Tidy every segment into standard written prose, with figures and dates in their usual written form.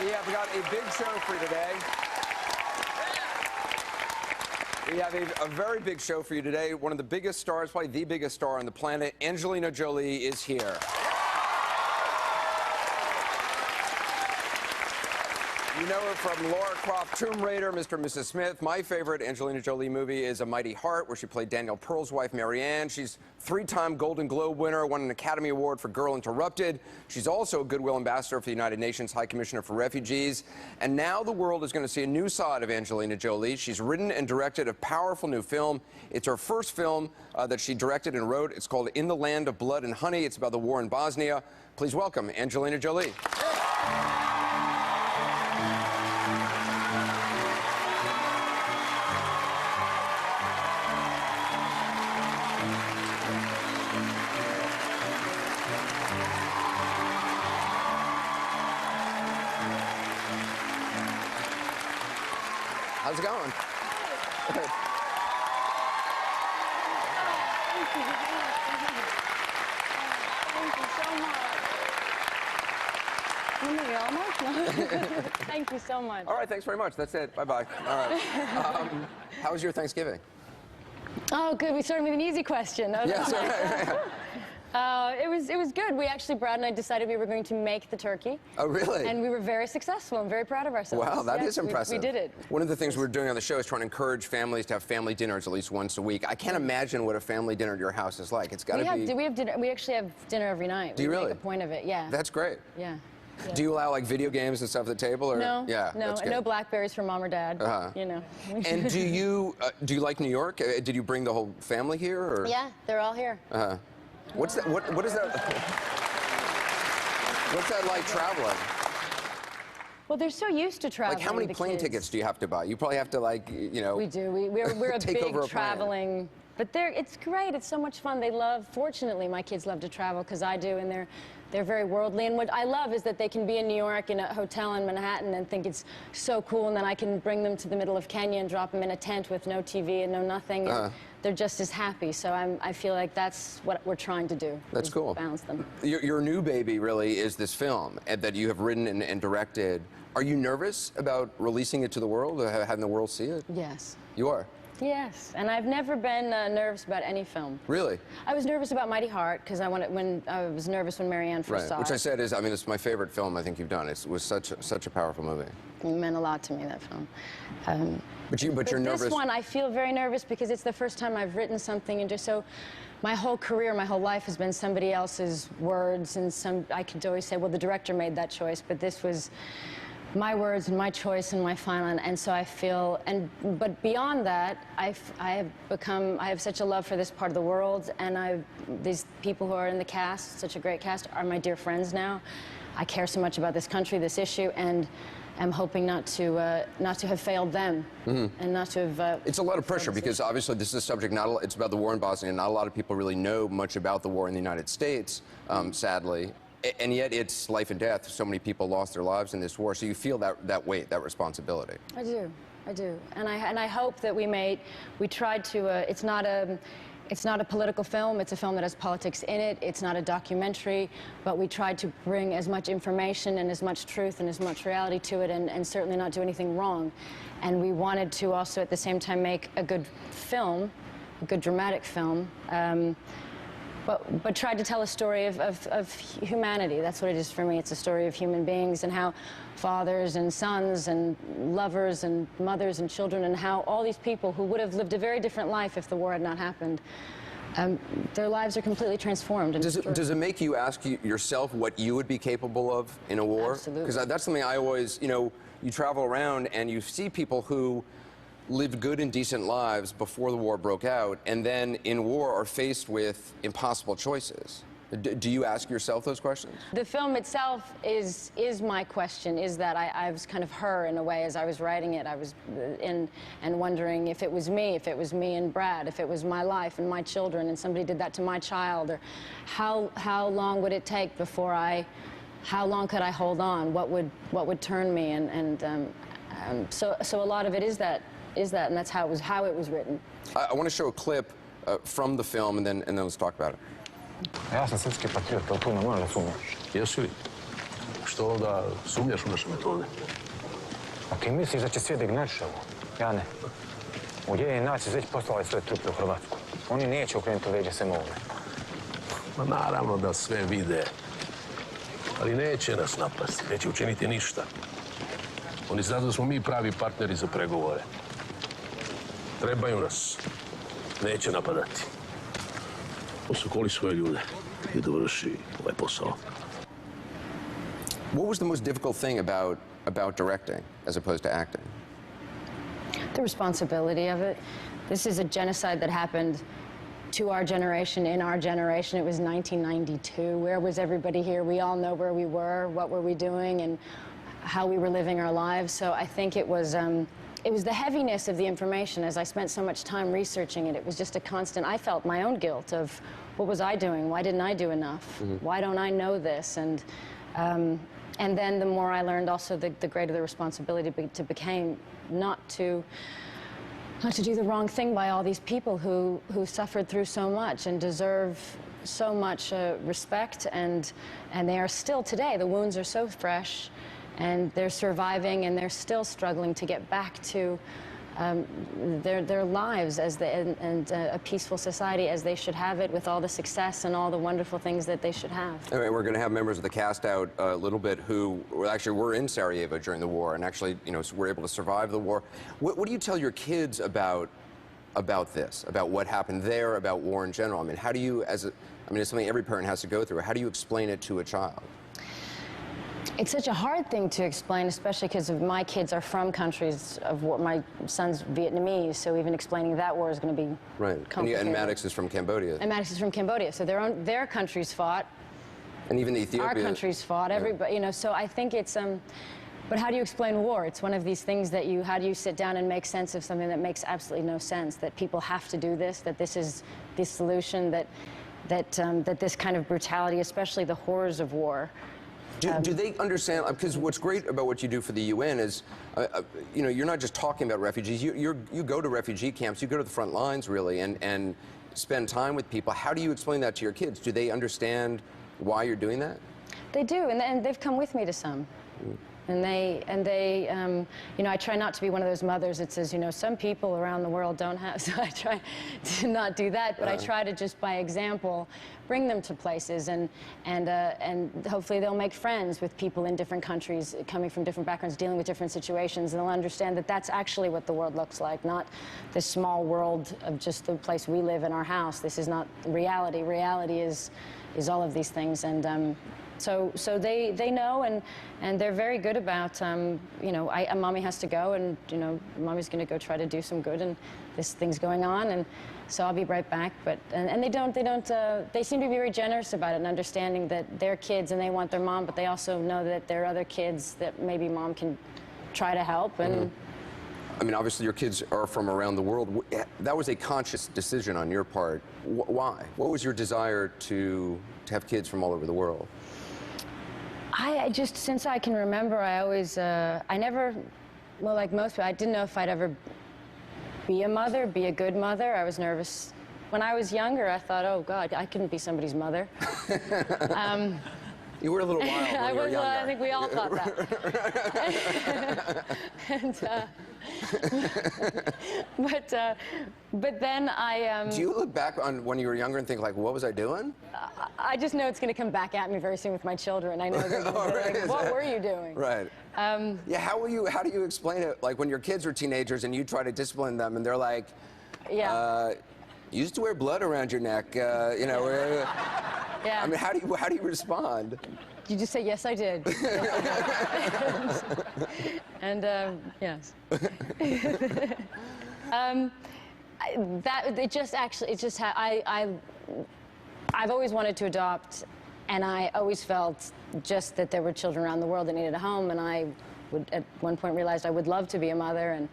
Yeah, we got a big show for you today. We have a very big show for you today. One of the biggest stars, probably the biggest star on the planet, Angelina Jolie, is here. You know her from Lara Croft, Tomb Raider, Mr. and Mrs. Smith. My favorite Angelina Jolie movie is A Mighty Heart, where she played Daniel Pearl's wife, Marianne. She's three-time Golden Globe winner, won an Academy Award for Girl Interrupted. She's also a Goodwill Ambassador for the United Nations High Commissioner for Refugees. And now the world is going to see a new side of Angelina Jolie. She's written and directed a powerful new film. It's her first film that she directed and wrote. It's called In the Land of Blood and Honey. It's about the war in Bosnia. Please welcome Angelina Jolie. How's it going? Thank you so much. Thank you so much. All right, thanks very much. That's it. Bye-bye. All right. How was your Thanksgiving? Oh, good. We started with an easy question. Okay. Yes. It was good. We actually, Brad and I decided we were going to make the turkey. Oh, really? And we were very successful and very proud of ourselves. Wow, that is impressive. We did it. One of the things we're doing on the show is trying to encourage families to have family dinners at least once a week. I can't imagine what a family dinner at your house is like. It's got to be... We have dinner. We actually have dinner every night. Do you really? Make a point of it, yeah. That's great. Yeah. Yeah. Do you allow like video games and stuff at the table? Or? No, yeah, no, no Blackberries for mom or dad. You know. And do you like New York? Did you bring the whole family here? Or? Yeah, they're all here. What's that? What is that? What's that like traveling? Well, they're so used to traveling. Like, how many plane tickets do you have to buy? You probably have to, like, you know. We do. We're a big traveling. But it's great. It's so much fun. They love. Fortunately, my kids love to travel because I do, and they're very worldly. And what I love is that they can be in New York in a hotel in Manhattan and think it's so cool, and then I can bring them to the middle of Kenya and drop them in a tent with no TV and no nothing. And they're just as happy. So I feel like that's what we're trying to do. That's cool. Balance them. Your new baby really is this film that you have written and directed. Are you nervous about releasing it to the world, or having the world see it? Yes. You are? Yes, and I've never been nervous about any film. Really? I was nervous about Mighty Heart because I was nervous when Marianne first saw it. Which I said is, I mean, it's my favorite film I think you've done. It was such a powerful movie. It meant a lot to me, that film. But you're nervous. This one, I feel very nervous because it's the first time I've written something, and just so, my whole career, my whole life has been somebody else's words, and I could always say, well, the director made that choice, but this was my words and my choice and my final, and so I feel, but beyond that, I have such a love for this part of the world, and these people who are in the cast, such a great cast, are my dear friends now. I care so much about this country, this issue, and I'm hoping not to have failed them, and not to have. It's a lot of pressure because obviously this is a subject. It's about the war in Bosnia. Not a lot of people really know much about the war in the United States, sadly. And yet it's life and death. So many people lost their lives in this war. So you feel that weight, that responsibility. I do. And I hope that we tried to, it's not a political film. It's a film that has politics in it. It's not a documentary, but we tried to bring as much information and as much truth and as much reality to it, and certainly not do anything wrong. And we wanted to also at the same time make a good film, a good dramatic film, but tried to tell a story of humanity. That's what it is for me. It's a story of human beings and how fathers and sons and lovers and mothers and children, and how all these people who would have lived a very different life if the war had not happened, their lives are completely transformed. And does it make you ask yourself what you would be capable of in a war? Absolutely. Because that's something I always, you travel around and you see people who lived good and decent lives before the war broke out, and then in war are faced with impossible choices. Do you ask yourself those questions? The film itself is my question, is that I was kind of her in a way as I was writing it. I was and wondering if it was me and Brad, if it was my life and my children, and somebody did that to my child, or how long would it take before how long could I hold on? What would turn me? So a lot of it is that, and that's how it was written. I want to show a clip from the film, and then let's talk about it. Ja sam srpski patriot, ali tu na moja sumnja. Jesu li? što onda sumnjaš u naše metode? A ti misliš da će svijet ignorirati ovo? Ja ne. U JNA će već poslali svoje trupe u Hrvatsku. Oni neće okrenuti leđa svemu ovome. Ma naravno da sve vide. Ali neće nas napasti, neće učiniti ništa. Oni znaju da smo mi pravi partneri za pregovore. Trebaju nas. Neće napadati. Osokoli svoje ljude i dovrši ovaj posao. What was the most difficult thing about directing as opposed to acting? The responsibility of it. This is a genocide that happened to our generation, in our generation. It was 1992. Where was everybody here? We all know where we were, what were we doing, and how we were living our lives. So I think it was the heaviness of the information. As I spent so much time researching it, it was just a constant. I felt my own guilt of what was I doing? Why didn't I do enough? Why don't I know this? And then the more I learned, also the greater the responsibility became not to do the wrong thing by all these people who suffered through so much and deserve so much respect, and they are still today. The wounds are so fresh, and they're surviving, and they're still struggling to get back to their lives and a peaceful society as they should have it, with all the success and all the wonderful things that they should have. Anyway, we're going to have members of the cast out a little bit who actually were in Sarajevo during the war and actually, were able to survive the war. What do you tell your kids about this, about what happened there, about war in general? I mean, how do you, it's something every parent has to go through. How do you explain it to a child? It's such a hard thing to explain, especially because my kids are from countries of war. My son's Vietnamese, so even explaining that war is going to be complicated. And Maddox is from Cambodia. And Maddox is from Cambodia, so their countries fought. And even Ethiopia. Our countries fought. Everybody, so I think it's. But how do you explain war? It's one of these things that how do you sit down and make sense of something that makes absolutely no sense? That people have to do this. That this is the solution. That this kind of brutality, especially the horrors of war. Do they understand? Because what's great about what you do for the UN is, you're not just talking about refugees. You go to refugee camps. You go to the front lines, really, and spend time with people. How do you explain that to your kids? Do they understand why you're doing that? They do, and they've come with me to some. And they, I try not to be one of those mothers that says, some people around the world don't have, so I try to not do that, but I try to just by example bring them to places, and hopefully they'll make friends with people in different countries, coming from different backgrounds, dealing with different situations, and they'll understand that that's actually what the world looks like, not this small world of just the place we live in our house. This is not reality. Reality is all of these things, and so they know, and they're very good about, mommy has to go, and, mommy's going to go try to do some good, and this thing's going on, and so I'll be right back. But, and they seem to be very generous about it and understanding that they're kids and they want their mom, but they also know that there are other kids that maybe mom can try to help. And obviously your kids are from around the world. That was a conscious decision on your part. Why? What was your desire to have kids from all over the world? I just, since I can remember, I always, I never, well, like most people, I didn't know if I'd ever be a mother, be a good mother. I was nervous. When I was younger, I thought, oh, God, I couldn't be somebody's mother. You were a little wild when you were younger. I think we all thought that. But then I... Do you look back on when you were younger and think, like, what was I doing? I just know it's going to come back at me very soon with my children. I know they're going to be like, what were you doing? Right. Yeah, how do you explain it, like, when your kids are teenagers and you try to discipline them and they're like, you used to wear blood around your neck, Yeah. how do you respond? You just say, yes, I did. And yes. I've always wanted to adopt, and I always felt just that there were children around the world that needed a home, and I would at one point realized I would love to be a mother,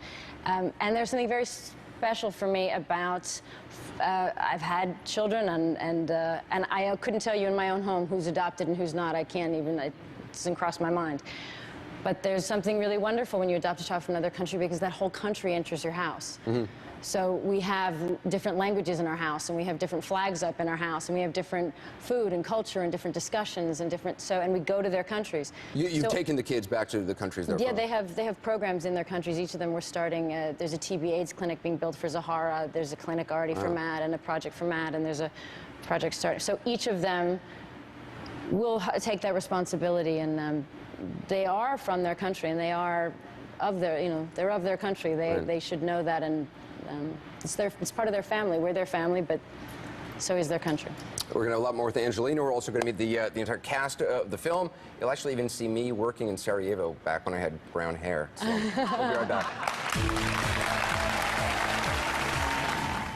and there's something very special for me about I've had children, and I couldn't tell you in my own home who's adopted and who's not. I can't even, it doesn't cross my mind. But there's something really wonderful when you adopt a child from another country because that whole country enters your house. So we have different languages in our house, and we have different flags up in our house, and we have different food and culture and different discussions and and we go to their countries. You've taken the kids back to the countries they're from? Yeah, they have programs in their countries. Each of them we're starting. There's a TB/AIDS clinic being built for Zahara. There's a clinic already for Matt, and a project for Matt, and there's a project starting. So each of them will take that responsibility, and they are from their country, and they are of their, they're of their country. They should know that, and it's part of their family. We're their family, but so is their country. We're going to have a lot more with Angelina. We're also going to meet the entire cast of the film. You'll actually even see me working in Sarajevo back when I had brown hair. So we'll be right back.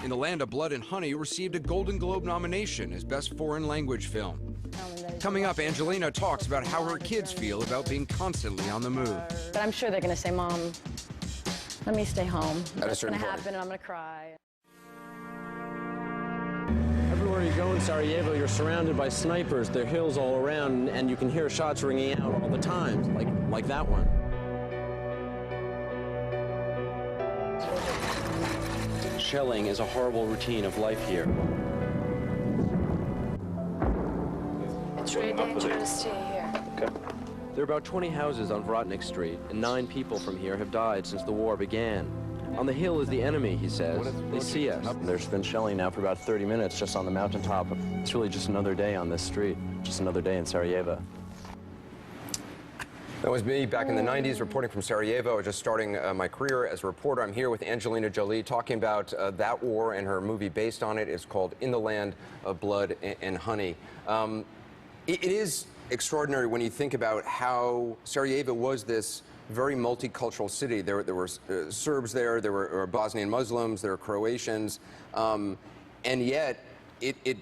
In the Land of Blood and Honey received a Golden Globe nomination as Best Foreign Language Film. Coming up, Angelina talks about how her kids feel about being constantly on the move. But I'm sure they're going to say, Mom, let me stay home. That's going to happen, and I'm going to cry. Everywhere you go in Sarajevo, you're surrounded by snipers. There are hills all around, and you can hear shots ringing out all the time, like that one. Shelling is a horrible routine of life here. It's really dangerous to stay here. Okay. There are about 20 houses on Vrotnik Street, and 9 people from here have died since the war began. On the hill is the enemy, he says. They see us. There's been shelling now for about 30 minutes just on the mountaintop. It's really just another day on this street, just another day in Sarajevo. That was me back in the 90s, reporting from Sarajevo. Just starting my career as a reporter. I'm here with Angelina Jolie talking about that war, and her movie based on it is called In the Land of Blood and Honey. It is extraordinary when you think about how Sarajevo was this very multicultural city. There were Serbs there were Bosnian Muslims, there were Croatians, and yet it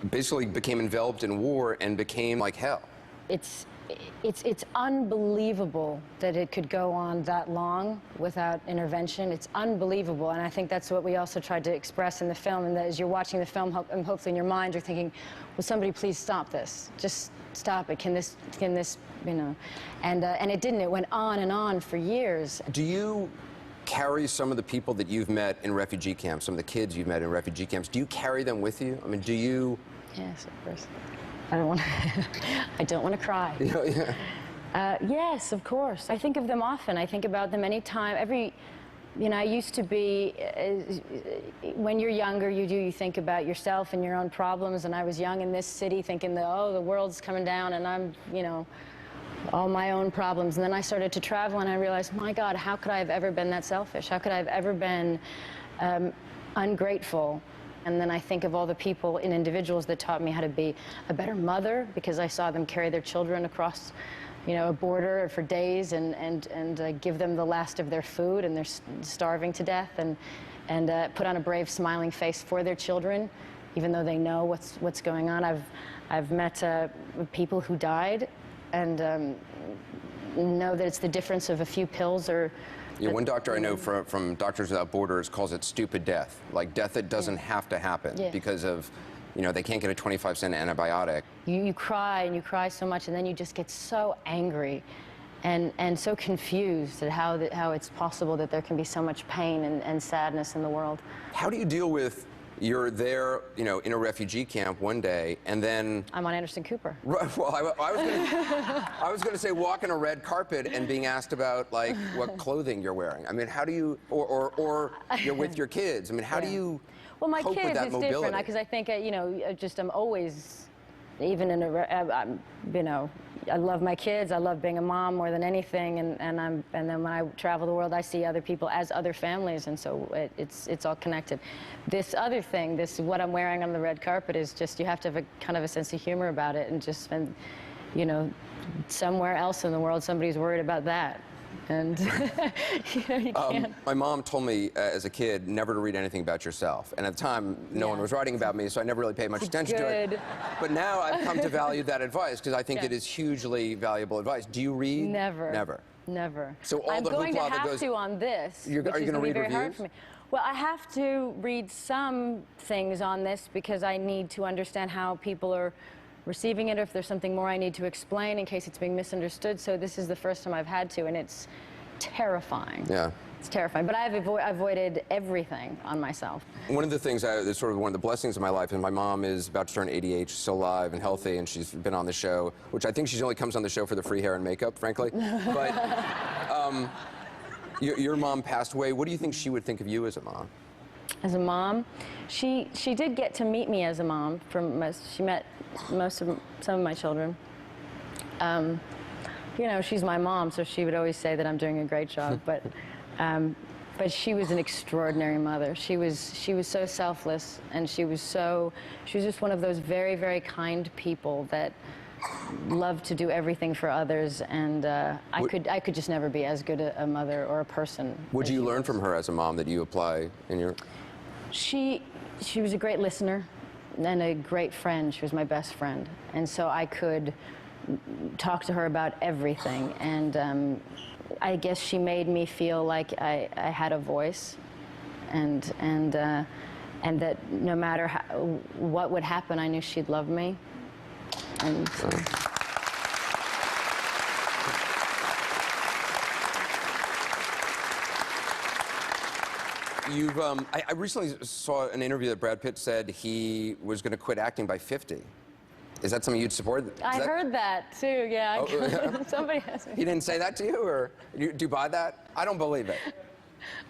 basically became enveloped in war and became like hell. It's unbelievable that it could go on that long without intervention. It's unbelievable, and I think that's what we also tried to express in the film, and that as you're watching the film, and hopefully in your mind you're thinking, will somebody please stop this? Just stop it. Can this, and it didn't. It went on and on for years. Do you carry some of the people that you've met in refugee camps, some of the kids you've met in refugee camps, do you carry them with you? I mean, do you? Yes, of course. I don't want to. I don't want to cry. Yes, of course. I think of them often. I think about them anytime. I used to be. When you're younger, you think about yourself and your own problems. And I was young in this city, thinking that the world's coming down, and I'm, all my own problems. And then I started to travel, and I realized, my God, how could I have ever been that selfish? How could I have ever been ungrateful? And then I think of all the people and individuals that taught me how to be a better mother, because I saw them carry their children across, a border for days and give them the last of their food, and they're starving to death, and put on a brave, smiling face for their children, even though they know what's going on. I've met people who died, and know that it's the difference of a few pills or. Yeah, one doctor I know from Doctors Without Borders calls it stupid death, like death that doesn't have to happen because of, they can't get a 25-cent antibiotic. You cry, and you cry so much, and then you just get so angry and so confused at how it's possible that there can be so much pain and sadness in the world. How do you deal with you're there, in a refugee camp one day, and then I'm on Anderson Cooper. Right, well, I was going to say walking a red carpet and being asked about what clothing you're wearing. I mean, how do you, or you're with your kids. I mean, how do you? Well, my kids, it's different because I think I'm always, even in I love my kids. I love being a mom more than anything, and then when I travel the world, I see other people as other families, and so it's all connected. This other thing, what I'm wearing on the red carpet is just, you have to have a kind of a sense of humor about it, and just spend, somewhere else in the world somebody's worried about that. And you can't. My mom told me as a kid never to read anything about yourself, and at the time no one was writing about me, so I never really paid much attention to it. But now I've come to value that advice because I think it is hugely valuable advice. Do you read? Never. Never. Never. So all I'm the going to have to on this. Are you going to read reviews? Well, I have to read some things on this because I need to understand how people are receiving it, or if there's something more I need to explain in case it's being misunderstood. So this is the first time I've had to, and it's terrifying. Yeah. It's terrifying, but I've avoided everything on myself. One of the things that's sort of one of the blessings of my life, and my mom is about to turn 88, she's still alive and healthy, and she's been on the show, which I think she only comes on the show for the free hair and makeup, frankly. But your mom passed away. What do you think she would think of you as a mom? As a mom, she did get to meet me as a mom. She met some of my children. You know, she's my mom, so she would always say that I'm doing a great job. But she was an extraordinary mother. She was so selfless, and she was just one of those very, very kind people that loved to do everything for others. And I could just never be as good a mother or a person. What did you learn from her as a mom that you apply in your? She was a great listener and a great friend. She was my best friend, and so I could talk to her about everything. And I guess she made me feel like I had a voice, and that no matter what would happen, I knew she'd love me. And so. I recently saw an interview that Brad Pitt said he was going to quit acting by 50. Is that something you'd support? I heard that too, yeah. Oh, yeah. Somebody asked me. He didn't say that to you, or do you buy that? I don't believe it.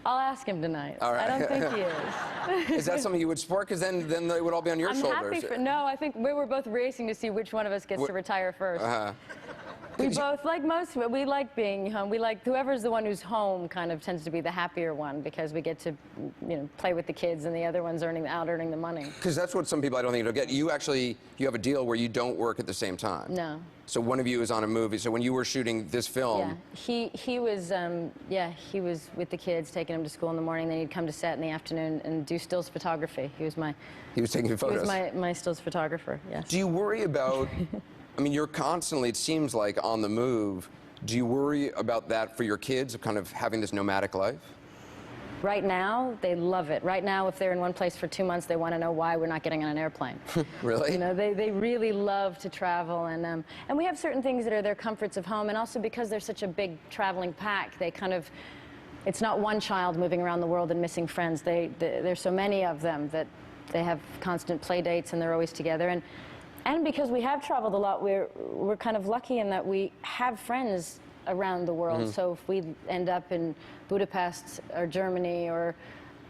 I'll ask him tonight. All right. I don't think he is. Is that something you would support? Because then they would all be on your shoulders. No, I think we were both racing to see which one of us gets to retire first. We both, like most of it, we like being home. We like whoever's the one who's home kind of tends to be the happier one, because we get to, you know, play with the kids, and the other one's earning the money. Because that's what some people I don't think you'll get. You have a deal where you don't work at the same time. No. So one of you is on a movie. So when you were shooting this film, yeah, he was with the kids, taking them to school in the morning. Then he'd come to set in the afternoon and do stills photography. He was taking photos. He was my stills photographer. Yes. Do you worry about? I mean, you're constantly, it seems like, on the move. Do you worry about that for your kids, of kind of having this nomadic life? Right now, they love it. Right now, if they're in one place for 2 months, they want to know why we're not getting on an airplane. Really? You know, they really love to travel, and we have certain things that are their comforts of home, and also because they're such a big traveling pack, they kind of, it's not one child moving around the world and missing friends. There's so many of them that they have constant play dates, and they're always together. And because we have traveled a lot, we're kind of lucky in that we have friends around the world. Mm-hmm. So if we end up in Budapest or Germany or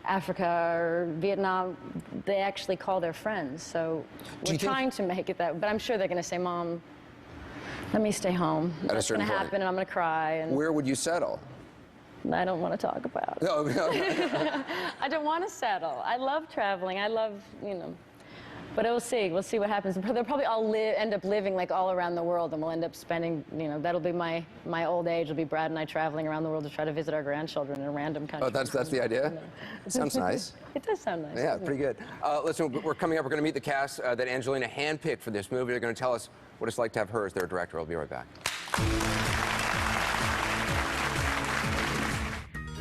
Africa or Vietnam, they actually call their friends. So we're trying to make it that. But I'm sure they're going to say, "Mom, let me stay home. That's going to happen, and I'm going to cry." And where would you settle? I don't want to talk about it. No. I don't want to settle. I love traveling. I love, you know. But we'll see. We'll see what happens. They'll probably all end up living like all around the world, and we'll end up spending, you know, that'll be my old age. It'll be Brad and I traveling around the world to try to visit our grandchildren in a random country. Oh, that's the idea? Sounds nice. It does sound nice. Yeah, pretty good. Listen, we're coming up. We're going to meet the cast that Angelina handpicked for this movie. They're going to tell us what it's like to have her as their director. We'll be right back.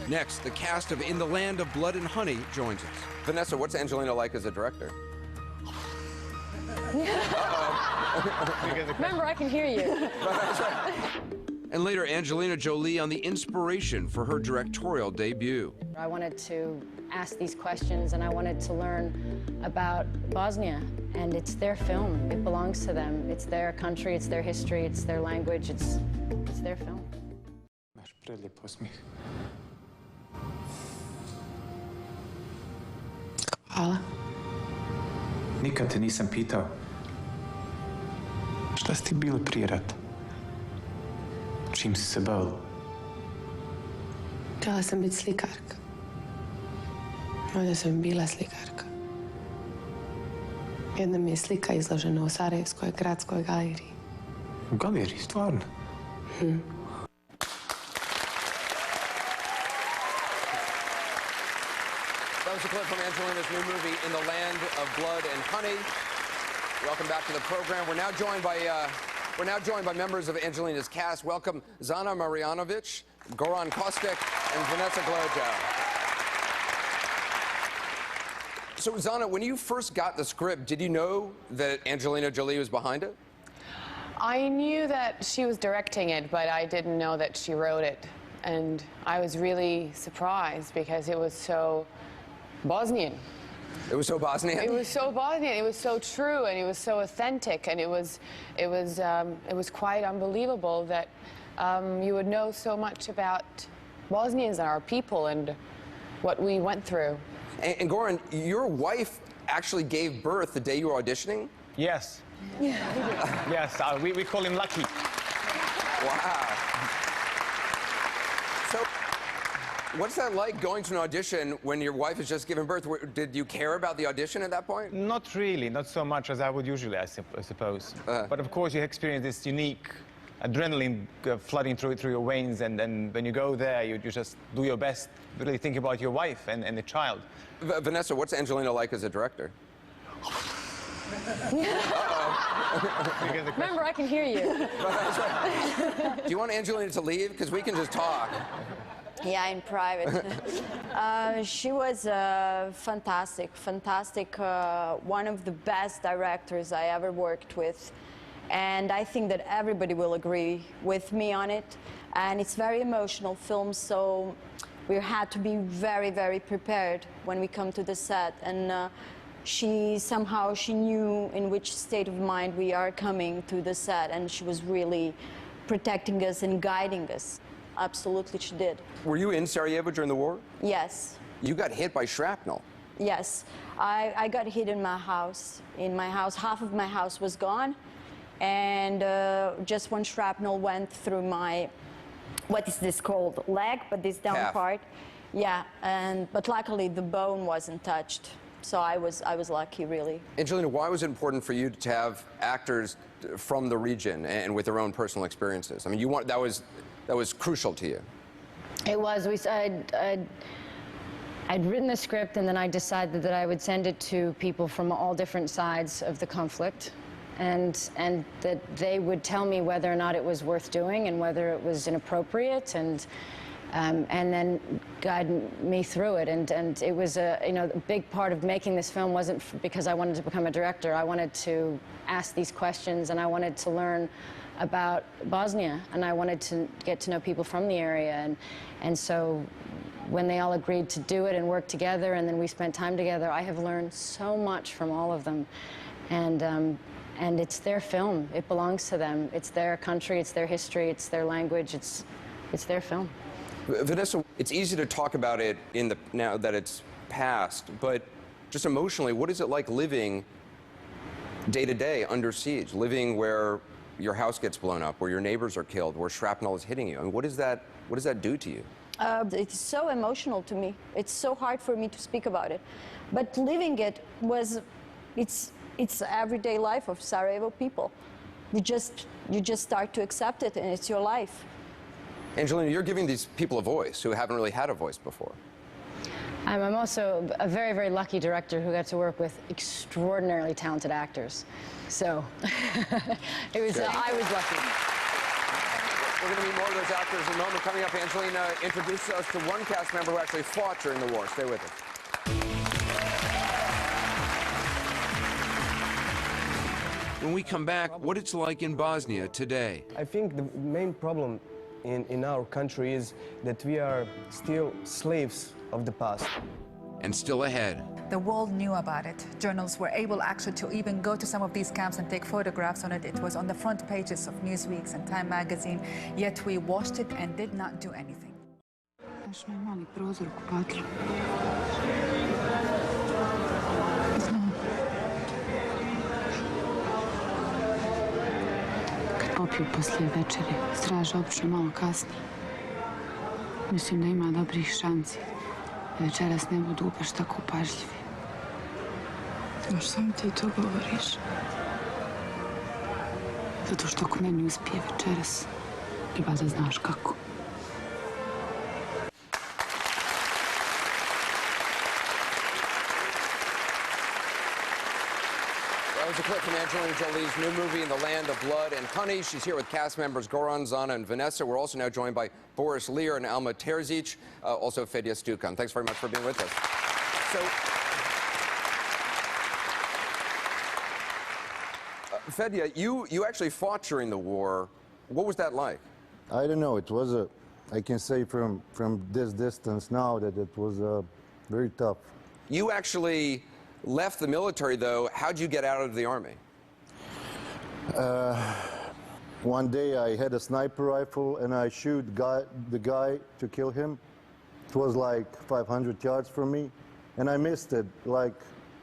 Next, the cast of In the Land of Blood and Honey joins us. Vanessa, what's Angelina like as a director? Remember, I can hear you. That's right. And later, Angelina Jolie on the inspiration for her directorial debut. I wanted to ask these questions, and I wanted to learn about Bosnia. And it's their film. It belongs to them. It's their country, it's their history, it's their language, it's their film. Imaš prelijep osmijeh. Hvala. Nikad te nisam pitao. Šta si ti bila prije rata? Čim si se bavila? Htjela sam biti slikarka. Onda sam bila slikarka. Jedna mi je slika izložena u Sarajevskoj gradskoj galeriji. U galeriji, stvarno? That was a clip from Angelina's new movie, In the Land of Blood and Honey. Welcome back to the program. We're now joined by members of Angelina's cast. Welcome Zana Marjanovic, Goran Kostic, and Vanessa Glojo. So, Zana, when you first got the script, did you know that Angelina Jolie was behind it? I knew that she was directing it, but I didn't know that she wrote it. And I was really surprised because it was so Bosnian. It was so Bosnian? It was so Bosnian. It was so true, and it was so authentic, and it was quite unbelievable that you would know so much about Bosnians and our people and what we went through. And Goran, your wife actually gave birth the day you were auditioning? Yes. Yes, we call him Lucky. Wow. So, what's that like going to an audition when your wife has just given birth? Did you care about the audition at that point? Not really, not so much as I would usually, I suppose. But of course, you experience this unique adrenaline flooding through your veins, and when you go there, you just do your best, really think about your wife and the child. Vanessa, what's Angelina like as a director? Remember, I can hear you. Do you want Angelina to leave? Because we can just talk. Yeah, in private. She was fantastic, one of the best directors I ever worked with. And I think that everybody will agree with me on it. And it's very emotional film, so we had to be very, very prepared when we come to the set. And she knew in which state of mind we are coming to the set, and she was really protecting us and guiding us. Absolutely, she did. Were you in Sarajevo during the war? Yes. You got hit by shrapnel. Yes. I got hit in my house. Half of my house was gone, and just one shrapnel went through my, what is this called, leg, but this down Calf. part. Yeah, but luckily the bone wasn't touched. So I was lucky, really. Angelina, why was it important for you to have actors from the region and with their own personal experiences? I mean, that was crucial to you. It was. I'd written the script, and then I decided that I would send it to people from all different sides of the conflict, and that they would tell me whether or not it was worth doing and whether it was inappropriate, and then guide me through it. And it was a big part of making this film wasn't because I wanted to become a director. I wanted to ask these questions, and I wanted to learn about Bosnia, and I wanted to get to know people from the area. And so when they all agreed to do it and work together, and then we spent time together, I have learned so much from all of them. And it's their film. It belongs to them. It's their country, it's their history, it's their language, it's their film. Vanessa, it's easy to talk about it now that it's past, but just emotionally, what is it like living day to day under siege, living where your house gets blown up, where your neighbors are killed, where shrapnel is hitting you? I mean, what does that do to you? It's so emotional to me. It's so hard for me to speak about it. But living it it's everyday life of Sarajevo people. You just start to accept it, and it's your life. Angelina, you're giving these people a voice who haven't really had a voice before. I'm also a very, very lucky director who got to work with extraordinarily talented actors. So I was lucky. We're going to meet more of those actors in a moment. Coming up, Angelina introduces us to one cast member who actually fought during the war. Stay with us. When we come back, what it's like in Bosnia today. I think the main problem in our country is that we are still slaves of the past. And still ahead. The world knew about it. Journalists were able actually to even go to some of these camps and take photographs on it. It was on the front pages of Newsweeks and Time magazine, yet we watched it and did not do anything. Popiju poslije večere. Straža obično malo kasni. Mislim da ima dobrih šanci. Večeras ne budu baš tako pažljivi. Zašto mi ti to govoriš? Zato što ako meni uspije večeras, i valjda znaš kako. That was a clip from Angelina Jolie's new movie, In the Land of Blood and Honey. She's here with cast members Goran, Zana, and Vanessa. We're also now joined by Boris Lear and Alma Terzic, also Fedya Stukan. Thanks very much for being with us. So, Fedya, you actually fought during the war. What was that like? I don't know. It was I can say from this distance now that it was very tough. You actually left the military, though. How'd you get out of the army? One day I had a sniper rifle and I shoot the guy to kill him. It was like 500 yards from me, and I missed it. Like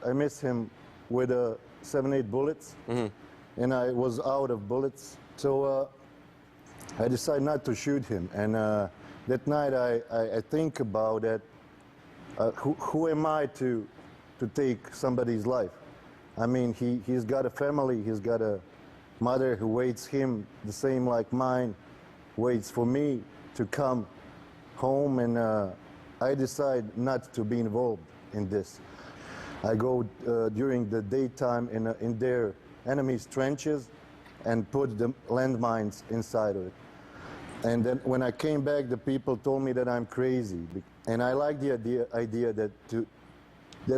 I missed him with 7-8 bullets, and I was out of bullets. So I decided not to shoot him. And that night I think about that. Who am I to take somebody's life? I mean, he's got a family. He's got a mother who waits him the same like mine waits for me to come home, and I decide not to be involved in this. I go during the daytime in their enemy's trenches and put the landmines inside of it. And then when I came back, the people told me that I'm crazy. And I like the idea that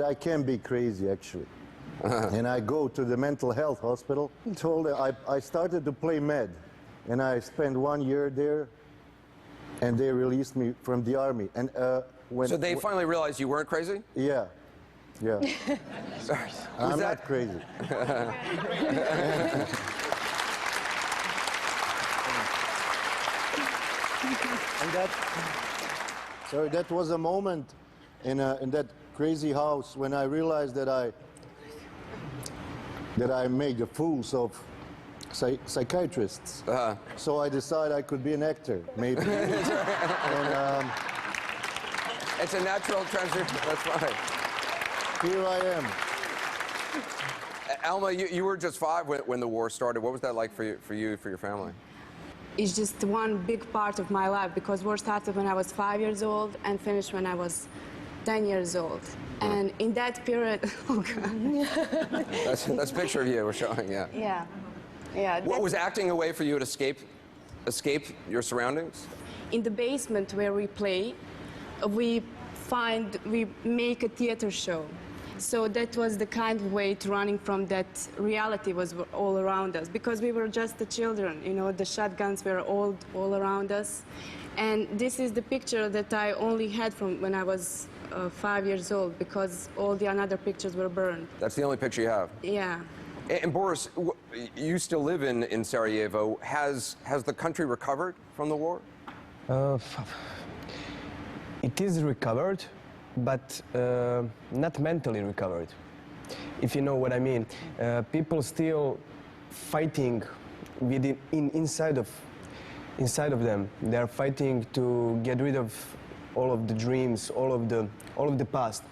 I can be crazy, actually. And I go to the mental health hospital. I started to play med, and I spent 1 year there, and they released me from the army. And so they finally realized you weren't crazy? Yeah, yeah. Sorry. I'm not crazy. And that was a moment in that crazy house when I realized that I made fools of psychiatrists. So I decided I could be an actor, maybe. And, it's a natural transition. That's fine. Here I am. Alma, you were just 5 when the war started. What was that like for your family? It's just one big part of my life, because war started when I was 5 years old and finished when I was 10 years old. And in that period, oh God. That's a picture of you we're showing, yeah. Yeah, yeah. What was acting a way for you to escape your surroundings? In the basement where we play, we make a theater show. So that was the kind of way to running from that reality was all around us, because we were just the children, you know, the shotguns were all around us. And this is the picture that I only had from when I was 5 years old, because all the other pictures were burned. That's the only picture you have? Yeah. And Boris, you still live in Sarajevo. Has the country recovered from the war? It is recovered, but not mentally recovered, if you know what I mean. People still fighting inside of them. They are fighting to get rid of all of the dreams, all of the past.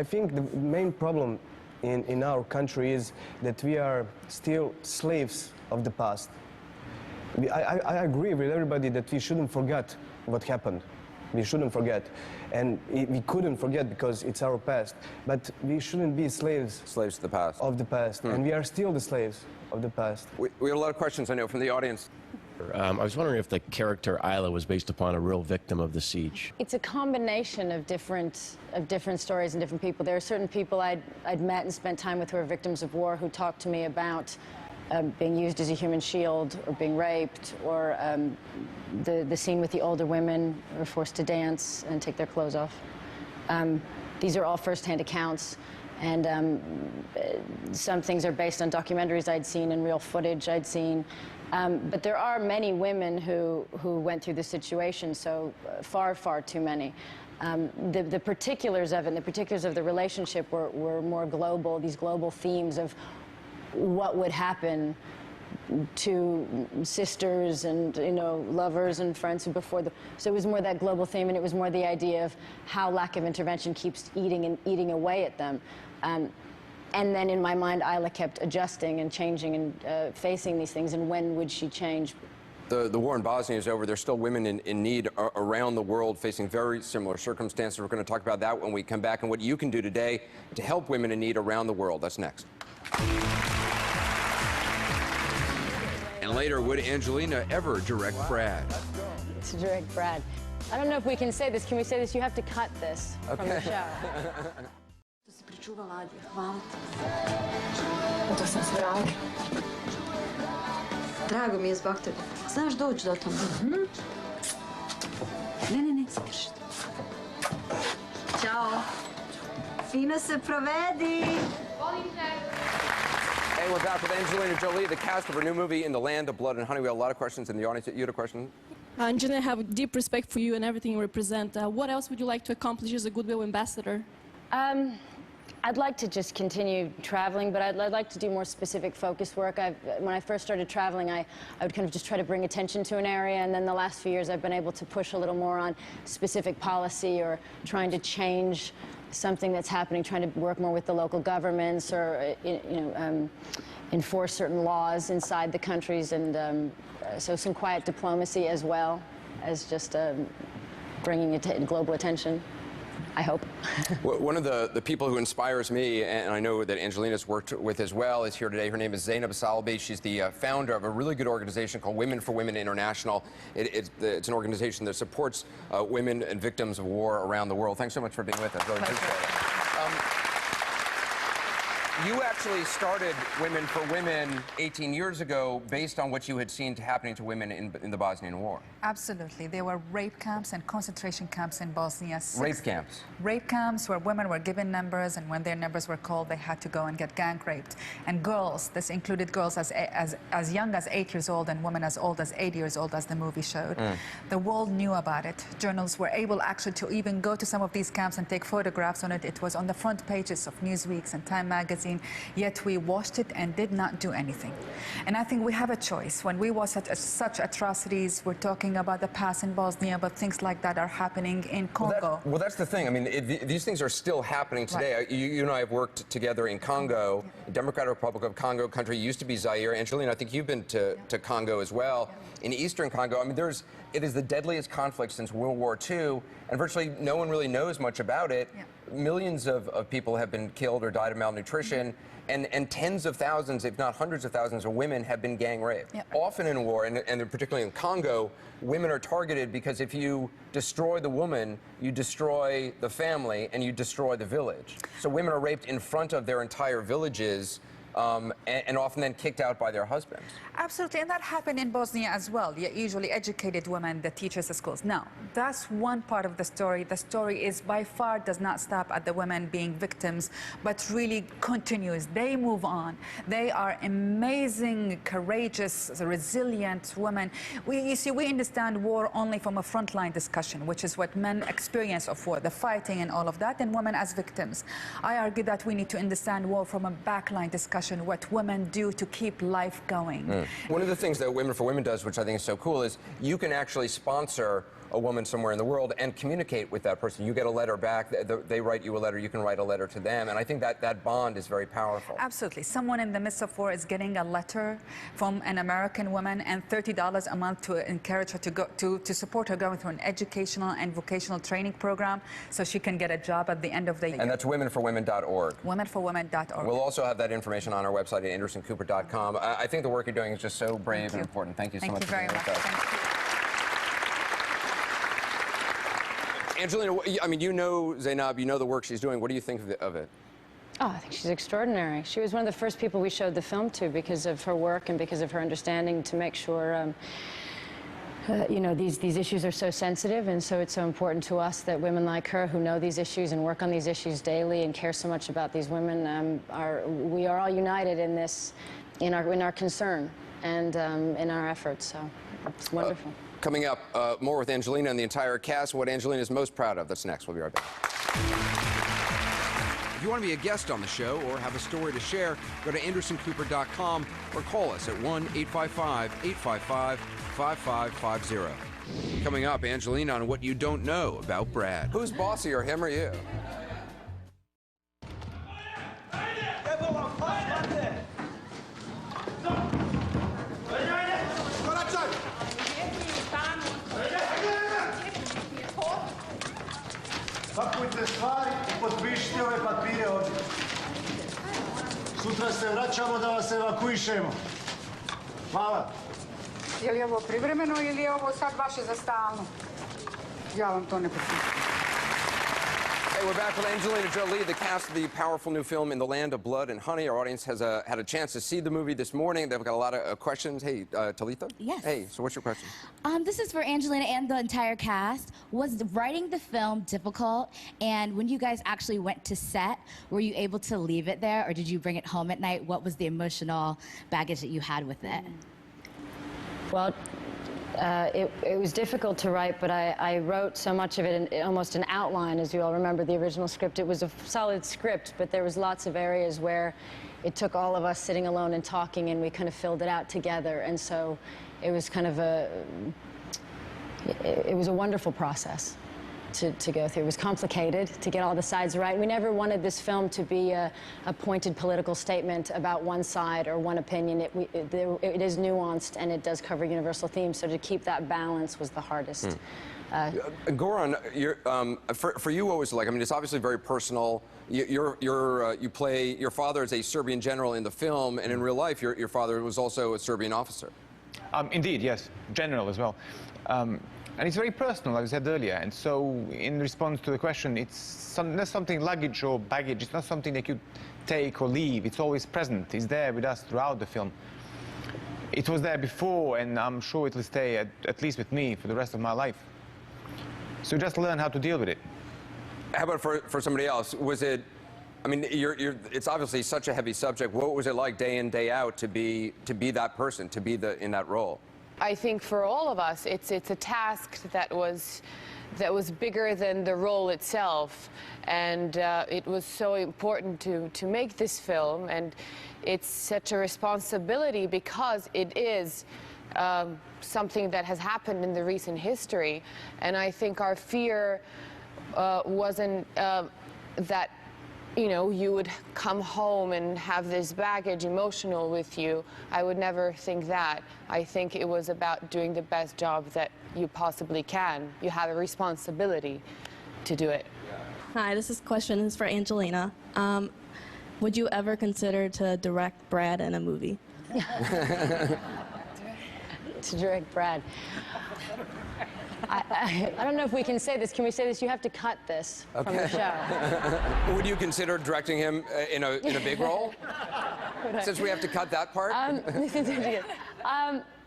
I think the main problem in our country is that we are still slaves of the past. I agree with everybody that we shouldn't forget what happened. We shouldn't forget. And we couldn't forget because it's our past. But we shouldn't be slaves. Slaves to the past. Of the past. And we are still the slaves of the past. We have a lot of questions, I know, from the audience. I was wondering if the character Isla was based upon a real victim of the siege. It's a combination of different stories and different people. There are certain people I'd met and spent time with who are victims of war who talked to me about being used as a human shield or being raped, or the scene with the older women who were forced to dance and take their clothes off. These are all first-hand accounts, and some things are based on documentaries I'd seen and real footage I'd seen. But there are many women who went through this situation, so far, far too many. The particulars of it, and the particulars of the relationship were more global, these global themes of what would happen to sisters and, you know, lovers and friends before the... So it was more that global theme, and it was more the idea of how lack of intervention keeps eating away at them. And then in my mind, Isla kept adjusting and changing and facing these things, and when would she change? The war in Bosnia is over. There's still women in need around the world facing very similar circumstances. We're going to talk about that when we come back and what you can do today to help women in need around the world. That's next. And later, would Angelina ever direct Brad? To direct Brad. I don't know if we can say this. Can we say this? You have to cut this from the show. To si pričuvala Adija, hvala ti. To sam se radila. Drago mi je zbog tebe. Znaš doći do tome? Ne, završite. Ćao. Fino se provedi. Hey, we're back with Angelina Jolie, the cast of her new movie, In the Land of Blood and Honey. We have a lot of questions in the audience. You had a question? Angelina, I have deep respect for you and everything you represent. What else would you like to accomplish as a goodwill ambassador? I'd like to just continue traveling, but I'd like to do more specific focus work. When I first started traveling, I would kind of just try to bring attention to an area, and then the last few years I've been able to push a little more on specific policy or trying to change something that's happening, trying to work more with the local governments or, enforce certain laws inside the countries, and so some quiet diplomacy as well as just bringing global attention. I hope. One of the people who inspires me, and I know that Angelina's worked with as well, is here today. Her name is Zainab Salbi. She's the founder of a really good organization called Women for Women International. It's an organization that supports women and victims of war around the world. Thanks so much for being with us. Really appreciate it. You actually started Women for Women 18 years ago based on what you had seen happening to women in the Bosnian War. Absolutely. There were rape camps and concentration camps in Bosnia. Rape camps? Rape camps where women were given numbers, and when their numbers were called, they had to go and get gang raped. And girls, this included girls as young as 8 years old and women as old as 8 years old, as the movie showed. The world knew about it. Journalists were able actually to even go to some of these camps and take photographs on it. It was on the front pages of Newsweek and Time magazine. Yet we watched it and did not do anything. And I think we have a choice. When we watch such atrocities, we're talking about the past in Bosnia, but things like that are happening in Congo. Well, that's the thing. I mean, these things are still happening today. Right. You and I have worked together in Congo, Democratic Republic of Congo, country used to be Zaire. Angelina, I think you've been to Congo as well. In eastern Congo, I mean, it is the deadliest conflict since World War II, and virtually no one really knows much about it. Millions of people have been killed or died of malnutrition. And tens of thousands, if not hundreds of thousands of women have been gang raped. Often in war, and particularly in Congo, women are targeted because if you destroy the woman, you destroy the family and you destroy the village. So women are raped in front of their entire villages. And often then kicked out by their husbands. Absolutely, and that happened in Bosnia as well. Usually educated women, the teachers at schools. Now, that's one part of the story. The story is by far does not stop at the women being victims, but really continues. They move on. They are amazing, courageous, resilient women. You see, we understand war only from a frontline discussion, which is what men experience of war, the fighting and all of that, and women as victims. I argue that we need to understand war from a backline discussion, what women do to keep life going. One of the things that Women for Women does, which I think is so cool, is you can actually sponsor a woman somewhere in the world and communicate with that person. You get a letter back, they write you a letter, you can write a letter to them, and I think that bond is very powerful. Absolutely. Someone in the midst of war is getting a letter from an American woman and $30 a month to encourage her to support her going through an educational and vocational training program so she can get a job at the end of the year. And that's womenforwomen.org. Womenforwomen.org. We'll also have that information on our website at andersoncooper.com. I think the work you're doing is just so brave and important. Thank you so much for being with us. Thank you. Angelina, I mean, you know Zainab, you know the work she's doing. What do you think of it? Oh, I think she's extraordinary. She was one of the first people we showed the film to because of her work and because of her understanding to make sure, you know, these issues are so sensitive, and so it's so important to us that women like her who know these issues and work on these issues daily and care so much about these women, we are all united in this, in our concern and in our efforts, so it's wonderful. Coming up, more with Angelina and the entire cast, what Angelina is most proud of. That's next. We'll be right back. If you want to be a guest on the show or have a story to share, go to andersoncooper.com or call us at 1-855-855-5550. Coming up, Angelina on what you don't know about Brad. Who's bossier, him or you? Pakujte stvari i potpišite ove papire ovdje. Sutra se vraćamo da vas evakuišemo. Hvala. Je li ovo privremeno ili je ovo sad vaše za stalno? Ja vam to ne potpišem. Hey, we're back with Angelina Jolie, the cast of the powerful new film In the Land of Blood and Honey. Our audience has had a chance to see the movie this morning. They've got a lot of questions. Hey, Talitha? Yes. Hey, so what's your question? This is for Angelina and the entire cast. Was writing the film difficult? And when you guys actually went to set, were you able to leave it there, or did you bring it home at night? What was the emotional baggage that you had with it? Well, it was difficult to write, but I wrote so much of it in almost an outline, as you all remember the original script. It was a solid script, but there was lots of areas where it took all of us sitting alone and talking, and we kind of filled it out together. And so it was kind of it was a wonderful process to go through. It was complicated to get all the sides right. We never wanted this film to be a pointed political statement about one side or one opinion. It is nuanced, and it does cover universal themes, so to keep that balance was the hardest. Goran, for you, what was it like? I mean, it's obviously very personal. You play, your father is a Serbian general in the film, and in real life, your father was also a Serbian officer. Indeed, yes, general as well. And it's very personal, as I said earlier, and so in response to the question, it's not something luggage or baggage, it's not something that you take or leave, it's always present, it's there with us throughout the film. It was there before, and I'm sure it will stay, at least with me, for the rest of my life. So just learn how to deal with it. How about for somebody else? Was it, I mean, it's obviously such a heavy subject. What was it like day in, day out to be that person, to be in that role? I think for all of us, it's a task that was bigger than the role itself, and it was so important to make this film, and it's such a responsibility because it is something that has happened in the recent history, and I think our fear wasn't that, you know, you would come home and have this baggage emotional with you. I would never think that. I think it was about doing the best job that you possibly can. You have a responsibility to do it. Hi, this question is for Angelina. Would you ever consider to direct Brad in a movie? To direct Brad. I don't know if we can say this. Can we say this? You have to cut this from the show. Would you consider directing him in a big role? Since we have to cut that part?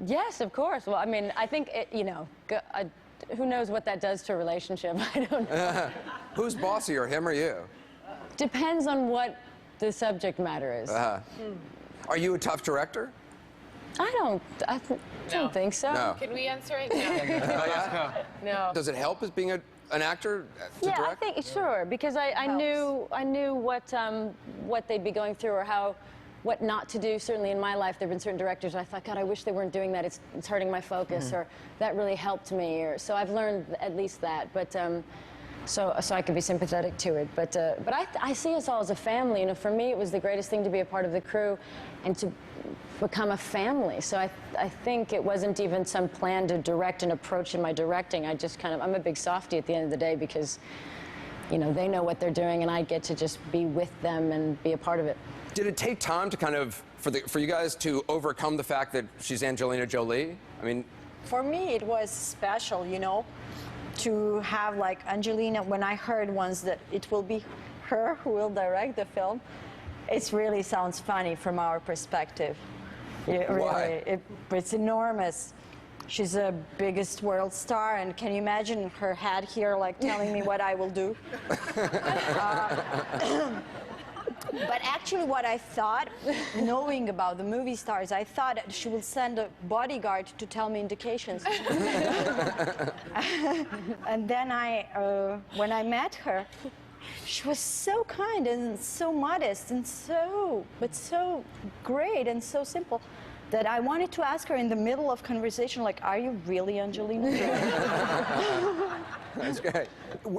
Yes, of course. Well, I mean, I think, you know, who knows what that does to a relationship? I don't know. Who's bossier, him or you? Depends on what the subject matter is. Are you a tough director? I don't think so. No. Can we answer it? No. No. Does it help as being an actor to direct? I think sure, because I knew what they'd be going through or what not to do. Certainly in my life, there have been certain directors I thought, God, I wish they weren't doing that. It's hurting my focus, or that really helped me. Or so I've learned at least that. But so I could be sympathetic to it. But I see us all as a family. You know, for me, it was the greatest thing to be a part of the crew, and to become a family. So I think it wasn't even some plan to direct and approach in my directing. I just I'm a big softie at the end of the day, because, you know, they know what they're doing, and I get to just be with them and be a part of it. Did it take time to kind of, for you guys to overcome the fact that she's Angelina Jolie? I mean... For me, it was special, you know, to have, like, Angelina. When I heard once that it will be her who will direct the film, it really sounds funny from our perspective. Why? It's enormous. She's the biggest world star, and can you imagine her head here, like, telling me what I will do? But actually what I thought, knowing about the movie stars, I thought she will send a bodyguard to tell me indications. And then when I met her, she was so kind and so modest and so great and so simple that I wanted to ask her in the middle of conversation, like, are you really Angelina Jolie? That's great.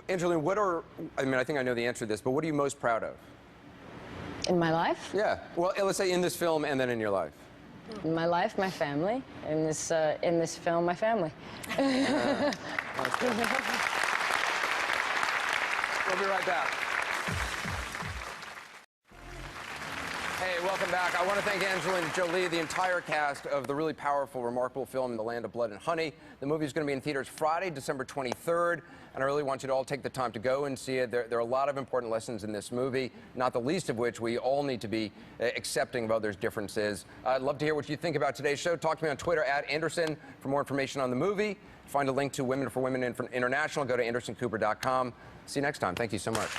Angelina, I think I know the answer to this, but what are you most proud of? In my life? Yeah. Well, let's say in this film and then in your life. In my life, my family. In this film, my family. That's good. We'll be right back. Hey, Hey, welcome back. I want to thank Angelina Jolie, the entire cast of the really powerful, remarkable film In the Land of Blood and Honey. The movie is going to be in theaters Friday, December 23rd, and I really want you to all take the time to go and see it. There are a lot of important lessons in this movie, not the least of which we all need to be accepting of others' differences. I'd love to hear what you think about today's show. Talk to me on Twitter @Anderson for more information on the movie. Find a link to Women for Women International. Go to AndersonCooper.com. See you next time. Thank you so much.